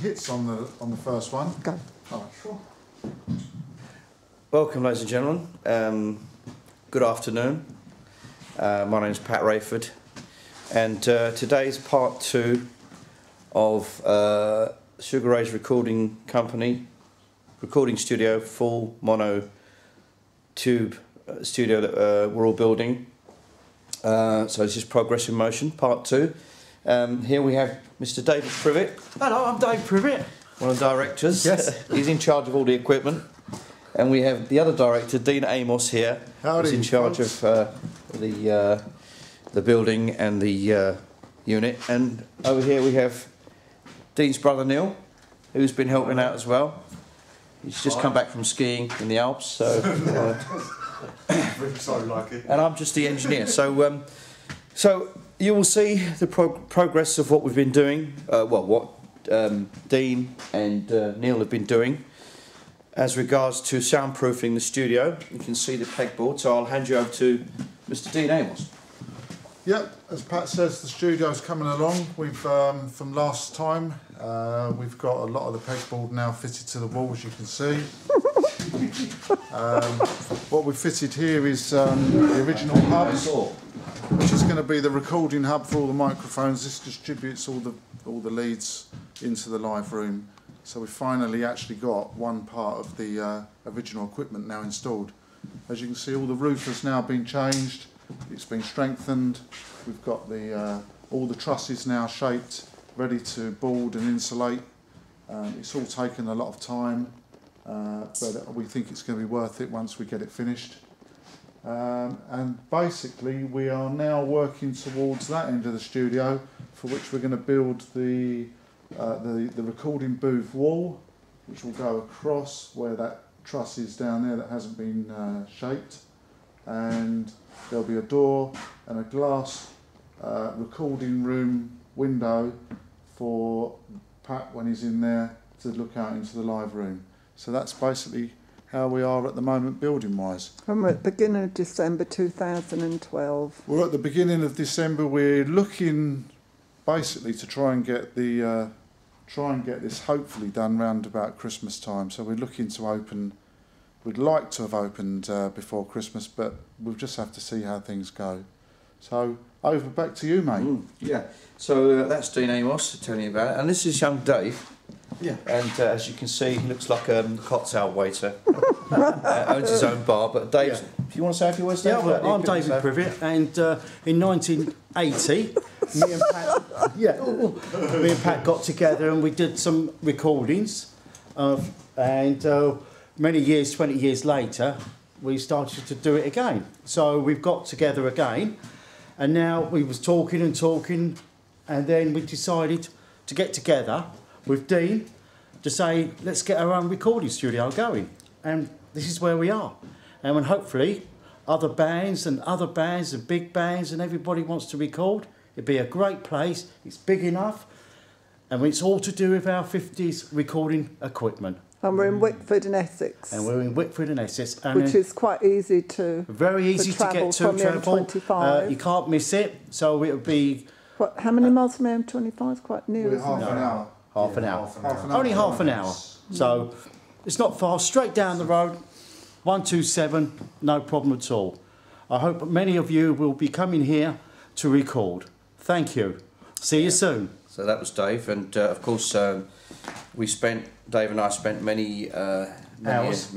hits on the first one. Go. All right, sure. Welcome, ladies and gentlemen. Good afternoon. My name is Pat Reyford, and today's part 2 of Sugar Ray's recording studio, full mono tube studio that we're all building. So this is Progress in Motion, part 2. Here we have Mr. David PRIVETT. Hello, I'm Dave PRIVETT. One of the directors. Yes. He's in charge of all the equipment. And we have the other director, Dean Amos, here. Howdy, who's in charge folks. of the building and the unit. And over here we have Dean's brother Neil, who's been helping out as well. He's just come back from skiing in the Alps, so. So lucky. And I'm just the engineer. So, so you will see the progress of what we've been doing. What Dean and Neil have been doing as regards to soundproofing the studio. You can see the pegboard. So I'll hand you over to Mr. Dean Amos. Yep, as Pat says, the studio's coming along. We've from last time, we've got a lot of the pegboard now fitted to the wall, as you can see. What we've fitted here is the original hub, which is going to be the recording hub for all the microphones. This distributes all the leads into the live room. So we finally actually got one part of the original equipment now installed. As you can see, all the roof has now been changed. It's been strengthened. We've got all the trusses now shaped, ready to board and insulate. It's all taken a lot of time, but we think it's going to be worth it once we get it finished. And basically, we are now working towards that end of the studio, for which we're going to build the recording booth wall, which will go across where that truss is down there that hasn't been shaped, and there'll be a door and a glass recording room window for Pat when he's in there to look out into the live room. So that's basically how we are at the moment building wise. And we're at the beginning of December 2012. We're at the beginning of December. We're looking basically to try and get this hopefully done round about Christmas time. So we're looking to open. We'd like to have opened before Christmas, but we'll just have to see how things go. So over back to you, mate. Yeah. So that's Dean Amos telling you about it, and this is young Dave. Yeah. And as you can see, he looks like a cocktail waiter. Owns his own bar. But Dave, do you want to say a few words? Yeah, well, I'm David PRIVETT, and in 1980, me and Pat got together and we did some recordings, and many years, 20 years later, we started to do it again. So we've got together again, and now we was talking, and then we decided to get together with Dean to say, let's get our own recording studio going. And this is where we are. And when hopefully other bands and big bands and everybody wants to record, it'd be a great place. It's big enough. And it's all to do with our 50s recording equipment. And we're in Wickford in Essex. And we're in Wickford in Essex. And which is quite easy to very easy to get to. From the M25. You can't miss it. So it'll be... What, how many miles from the M25? It's quite near, We're isn't half it? an hour. Half an hour. Half an hour. Only half an hour. So it's not far. Straight down the road. 127. No problem at all. I hope many of you will be coming here to record. Thank you. See you soon. So that was Dave, and of course Dave and I spent many hours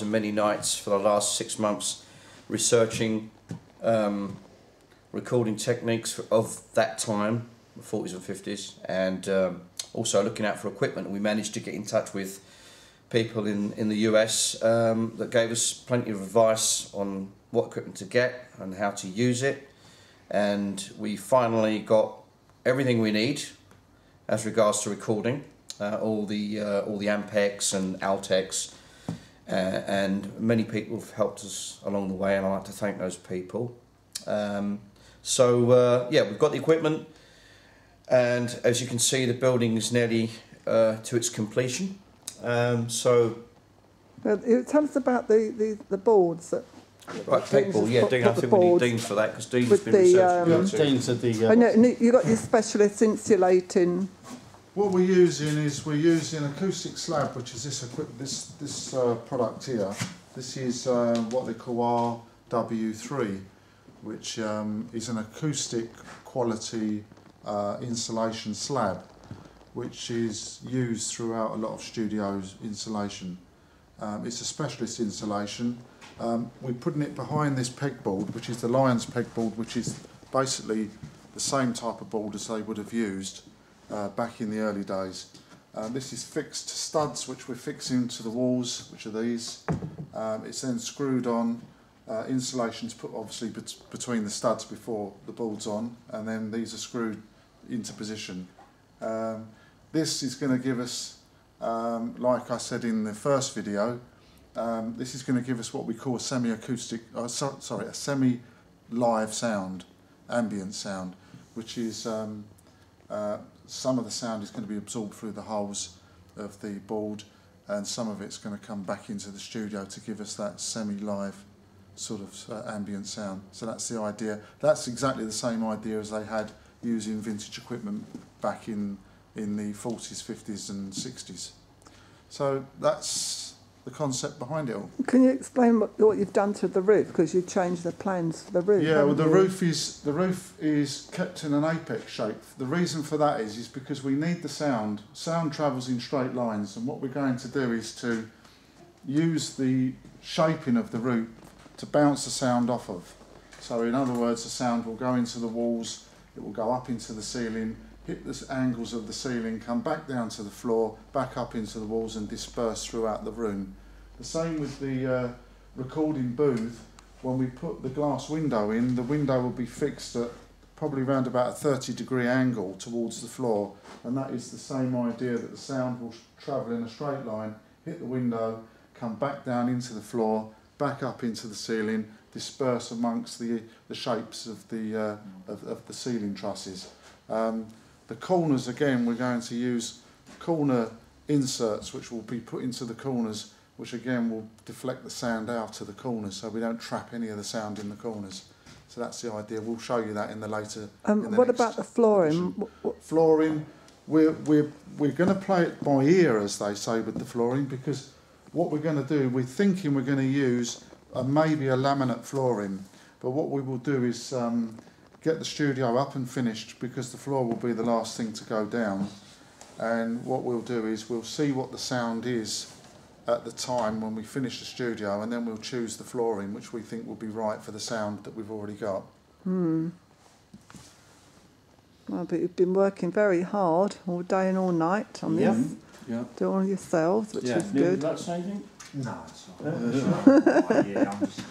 and many nights for the last 6 months researching recording techniques of that time, the 40s and 50s, and also looking out for equipment. We managed to get in touch with people in the US that gave us plenty of advice on what equipment to get and how to use it, and we finally got everything we need as regards to recording, all the Ampex and Altex, and many people have helped us along the way, and I'd like to thank those people. Yeah, we've got the equipment, and as you can see, the building is nearly to its completion. Tell us about the boards that. Right, pegboard, yeah, Dean, I think we need Dean for that, because Dean's with been researching. Dean's at the... I know, you got your specialist insulating What we're using is acoustic slab, which is this product here. This is what they call RW3, which is an acoustic quality insulation slab, which is used throughout a lot of studios insulation. It's a specialist insulation. We're putting it behind this pegboard, which is the Lions pegboard, which is basically the same type of board as they would have used back in the early days. This is fixed to studs, which we're fixing to the walls, which are these. It's then screwed on. Insulation's put obviously between the studs before the board's on, and then these are screwed into position. This is going to give us, like I said in the first video, this is going to give us what we call a semi-acoustic, a semi-live sound, ambient sound, which is some of the sound is going to be absorbed through the holes of the board, and some of it's going to come back into the studio to give us that semi-live sort of ambient sound. So that's the idea. That's exactly the same idea as they had using vintage equipment back in the 40s, 50s and 60s. So that's the concept behind it all. Can you explain what you've done to the roof? Because you changed the plans for the roof. Yeah, well, the roof is kept in an apex shape. The reason for that is because we need the sound. Sound travels in straight lines, and what we're going to do is to use the shaping of the roof to bounce the sound off of. So in other words, the sound will go into the walls, it will go up into the ceiling, hit the angles of the ceiling, come back down to the floor, back up into the walls and disperse throughout the room. The same with the recording booth. When we put the glass window in, the window will be fixed at probably around about a 30-degree angle towards the floor, and that is the same idea, that the sound will travel in a straight line, hit the window, come back down into the floor, back up into the ceiling, disperse amongst the shapes of the ceiling trusses. The corners, again, we're going to use corner inserts which will be put into the corners, which again will deflect the sound out to the corners, so we don't trap any of the sound in the corners. So that's the idea. We'll show you that in the later. What about the flooring? Flooring, we're going to play it by ear, as they say, with the flooring, because what we're going to do, we're thinking we're going to use maybe a laminate flooring, but what we will do is get the studio up and finished, because the floor will be the last thing to go down, and what we'll do is we'll see what the sound is at the time when we finish the studio, and then we'll choose the flooring which we think will be right for the sound that we've already got. Well, but you've been working very hard all day and all night on this. Yeah. Doing it yourselves, which is Neil, good. would you like to say anything? No, it's not. Yeah, I'm just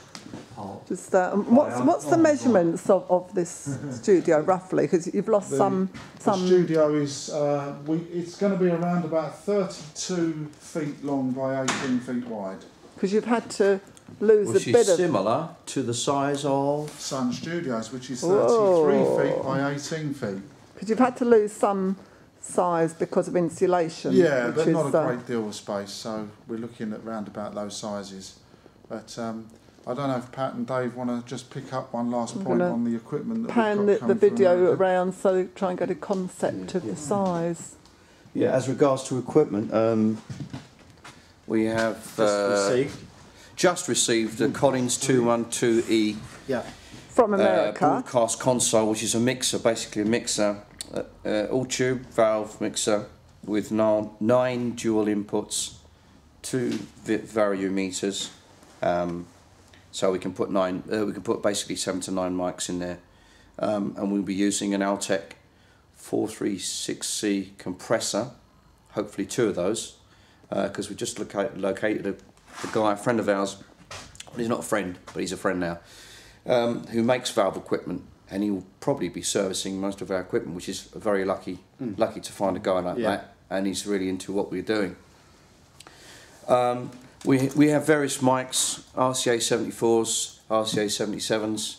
part. Just what's the measurements of this studio roughly? Because you've lost some. The studio is it's going to be around about 32 feet long by 18 feet wide. Because you've had to lose Which a bit is of. similar to the size of... Sun Studios, which is 33 feet by 18 feet. Because you've had to lose some size because of insulation. Yeah, which but is, not a great deal of space, so we're looking at round about those sizes. But I don't know if Pat and Dave want to just pick up one last point on the equipment that pan we've got the coming from video America. around so try and get a concept of the size. Yeah, as regards to equipment, we have just received a Collins 212E From America. broadcast console, which is a mixer, basically a mixer, all tube valve mixer with 9 dual inputs, 2 variometers, so we can put basically 7 to 9 mics in there, and we'll be using an Altec 436C compressor, hopefully 2 of those, because we just located a guy, a friend of ours. Well, he's not a friend, but he's a friend now, who makes valve equipment, and he will probably be servicing most of our equipment, which is very lucky to find a guy like that, and he's really into what we're doing. We have various mics, RCA 74s, RCA 77s,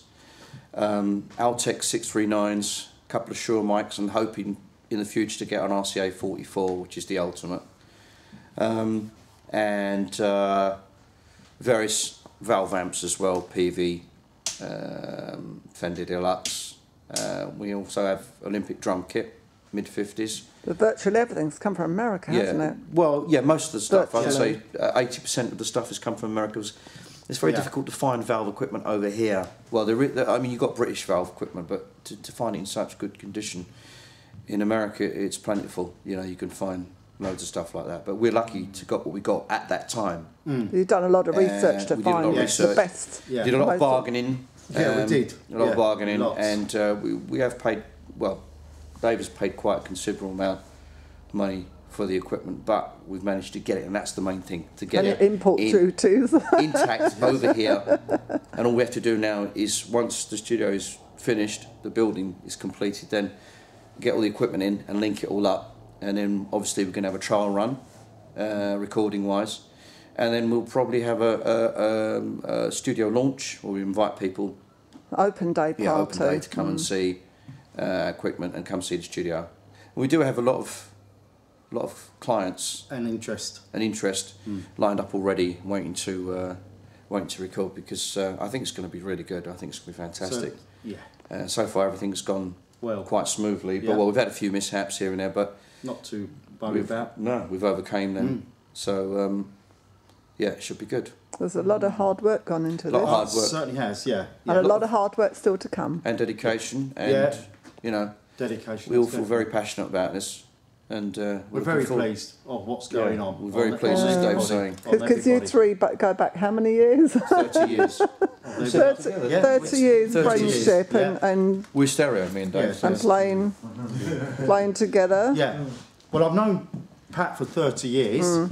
Altec 639s, a couple of Shure mics, and hoping in the future to get an RCA 44, which is the ultimate, and various valve amps as well, PV, Fender Deluxe. We also have Olympic drum kit, mid-50s, But virtually everything's come from America, hasn't it? Well, yeah, most of the stuff, I'd Virtually. say 80% of the stuff has come from America. It's very difficult to find valve equipment over here. Well, I mean, you've got British valve equipment, but to find it in such good condition in America, it's plentiful. You know, you can find loads of stuff like that. But we're lucky to got what we got at that time. You've done a lot of research to we did a lot find of the research. best. Yeah. Did a lot of most bargaining. Yeah, we did. A lot of bargaining, lots. and we have paid. Well, Dave has paid quite a considerable amount of money for the equipment, but we've managed to get it, and that's the main thing, to get And it import duties. intact over here. And all we have to do now is, once the studio is finished, the building is completed, then get all the equipment in and link it all up, and then obviously we're going to have a trial run, recording wise, and then we'll probably have a studio launch where we invite people, Open day party. open day, to come and see equipment and come see the studio. We do have a lot of clients And interest. lined up already, waiting to record, because I think it's going to be really good. I think it's going to be fantastic. So, yeah. So far everything's gone Well, quite smoothly, but yeah. well, we've had a few mishaps here and there, but not to worry about. we've overcame them. So yeah, it should be good. There's a lot of hard work gone into Lot this. of hard work. Certainly has, yeah. And a lot of hard work still to come. And dedication, and Yeah. you know, Dedication. we all that's feel it. very passionate about this, and We're very pleased of what's going on. We're very pleased, as Dave's saying. Because you three go back how many years? 30 years. 30, Yeah. 30 years 30 friendship years, and We're stereo, me and Dave. Yeah. and playing together. Yeah. Well, I've known Pat for 30 years,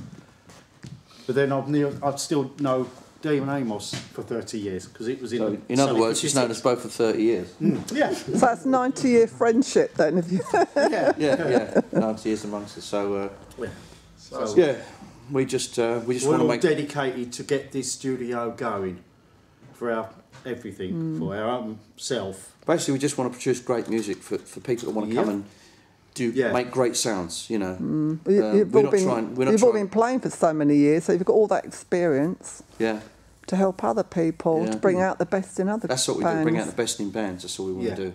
but then I've still know Dave and Amos for 30 years, because it was in. So, in other words, he's known us both for 30 years. Yeah. So that's 90-year friendship then. If you Yeah. Yeah, 90 years amongst us. So So, yeah, we just want we're to all make. dedicated to get this studio going for our everything, for our own self. Basically, we just want to produce great music for people that want to come Yeah. and do Yeah. make great sounds. You know, you've we're all not been trying. We're not you've all trying. been playing for so many years, so you've got all that experience Yeah, to help other people Yeah. to bring out the best in other that's what we bands. do. Bring out the best in bands. That's all we want Yeah. to do.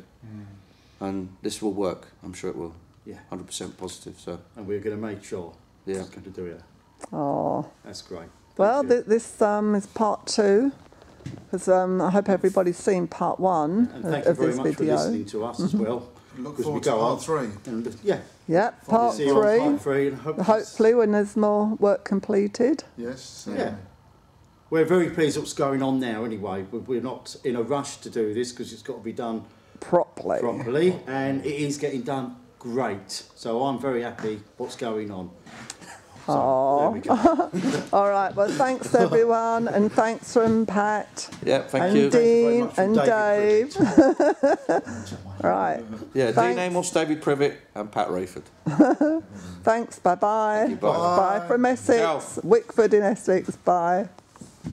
And this will work. I'm sure it will. Yeah. 100% positive. So And we're going to make sure yeah. it's going to do it. Oh. That's great. Well, Thank you. this is part 2, because I hope everybody's seen part 1 And thank you of very this much for video. listening to us as well. Look Because we forward to go part on. 3. And, yeah. Yeah, part See you on 3. part 3, and Hopefully, when there's more work completed. Yes. Yeah. We're very pleased what's going on now anyway. We're not in a rush to do this, because it's got to be done Properly. properly, and it is getting done great. So I'm very happy what's going on. So, there we go. All right, well, thanks everyone, and thanks from Pat Yeah, thank and you. Dean much from and David Dave. Right, Yeah, Dean Thanks. Amos, David Privet, and Pat Reyford. thanks, bye-bye. Thank you, bye. Bye from Essex, Ciao. Wickford in Essex, bye.